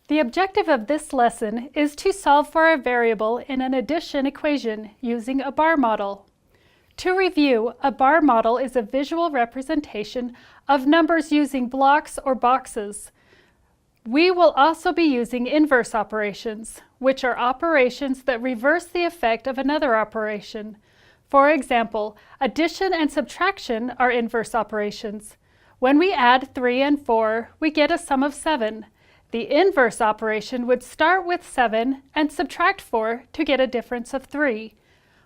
The objective of this lesson is to solve for a variable in an addition equation using a bar model. To review, a bar model is a visual representation of numbers using blocks or boxes. We will also be using inverse operations, which are operations that reverse the effect of another operation. For example, addition and subtraction are inverse operations. When we add 3 and 4, we get a sum of 7. The inverse operation would start with 7 and subtract 4 to get a difference of 3.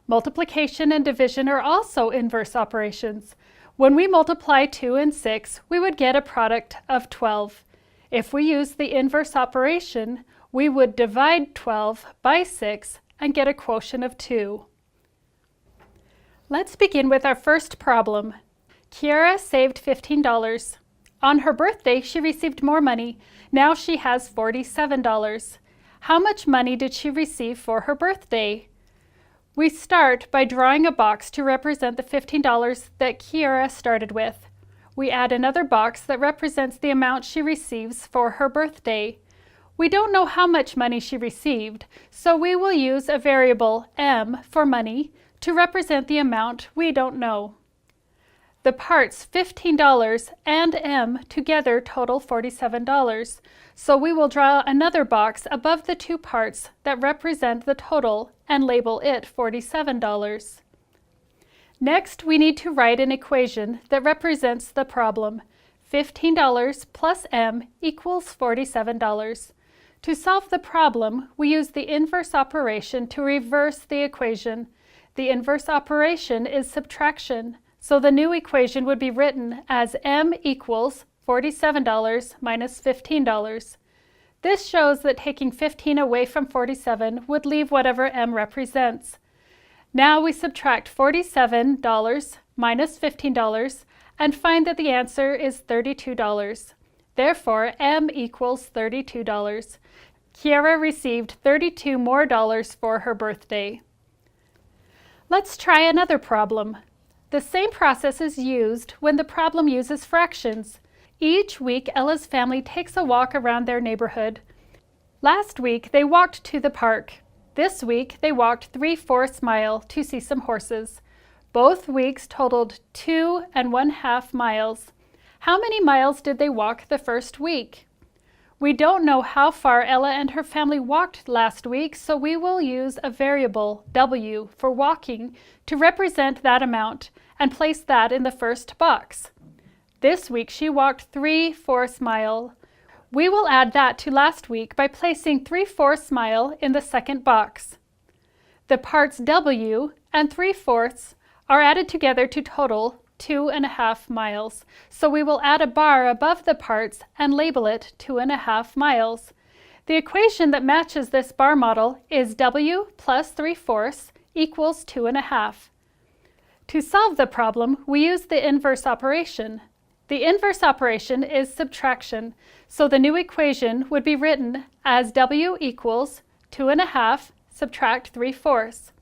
Multiplication and division are also inverse operations. When we multiply 2 and 6, we would get a product of 12. If we use the inverse operation, we would divide 12 by 6 and get a quotient of 2. Let's begin with our first problem. Kiara saved $15. On her birthday, she received more money. Now she has $47. How much money did she receive for her birthday? We start by drawing a box to represent the $15 that Kiara started with. We add another box that represents the amount she receives for her birthday. We don't know how much money she received, so we will use a variable m for money to represent the amount we don't know. The parts $15 and m together total $47, so we will draw another box above the two parts that represent the total and label it $47. Next, we need to write an equation that represents the problem. $15 plus m equals $47. To solve the problem, we use the inverse operation to reverse the equation. The inverse operation is subtraction, so the new equation would be written as m equals $47 minus $15. This shows that taking 15 away from 47 would leave whatever m represents. Now we subtract $47 minus $15 and find that the answer is $32. Therefore, m equals $32. Kiara received $32 more for her birthday. Let's try another problem. The same process is used when the problem uses fractions. Each week, Ella's family takes a walk around their neighborhood. Last week, they walked to the park. This week, they walked 3/4 mile to see some horses. Both weeks totaled 2 1/2 miles. How many miles did they walk the first week? We don't know how far Ella and her family walked last week, so we will use a variable, w, for walking to represent that amount and place that in the first box. This week she walked 3/4 mile. We will add that to last week by placing 3/4 mile in the second box. The parts w and 3/4 are added together to total 2 1/2 miles, so we will add a bar above the parts and label it 2 1/2 miles. The equation that matches this bar model is w plus 3/4 equals 2 1/2. To solve the problem, we use the inverse operation. The inverse operation is subtraction, so the new equation would be written as w equals 2 1/2 subtract 3/4.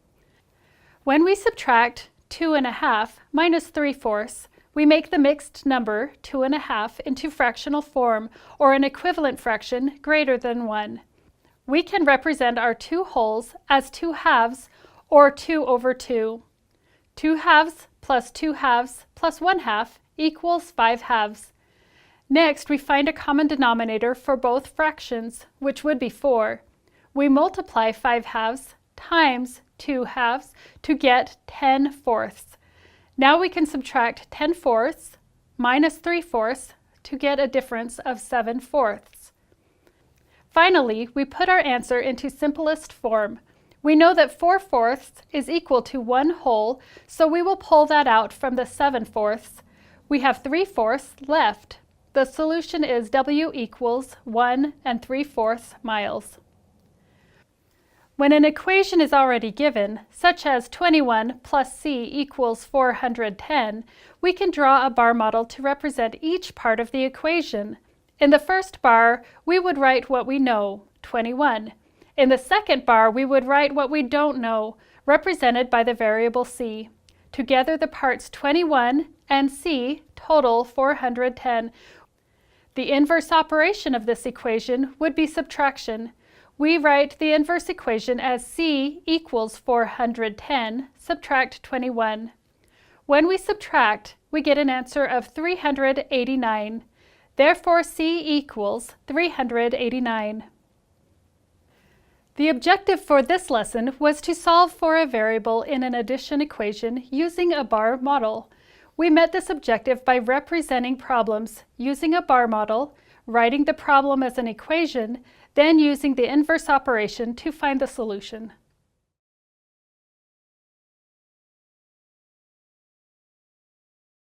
When we subtract 2 1/2 minus 3/4, we make the mixed number 2 1/2 into fractional form, or an equivalent fraction greater than 1. We can represent our two wholes as 2 halves or 2/2. 2 halves plus 2 halves plus 1/2 equals 5 halves. Next, we find a common denominator for both fractions, which would be 4. We multiply 5 halves times 2 halves to get 10/4. Now we can subtract 10/4 minus 3/4 to get a difference of 7/4. Finally, we put our answer into simplest form. We know that 4/4 is equal to 1 whole, so we will pull that out from the 7/4. We have 3/4 left. The solution is w equals 1 3/4 miles. When an equation is already given, such as 21 plus c equals 410, we can draw a bar model to represent each part of the equation. In the first bar, we would write what we know, 21. In the second bar, we would write what we don't know, represented by the variable c. Together, the parts 21 and c total 410. The inverse operation of this equation would be subtraction. We write the inverse equation as c equals 410, subtract 21. When we subtract, we get an answer of 389. Therefore, c equals 389. The objective for this lesson was to solve for a variable in an addition equation using a bar model. We met this objective by representing problems using a bar model, writing the problem as an equation, then using the inverse operation to find the solution.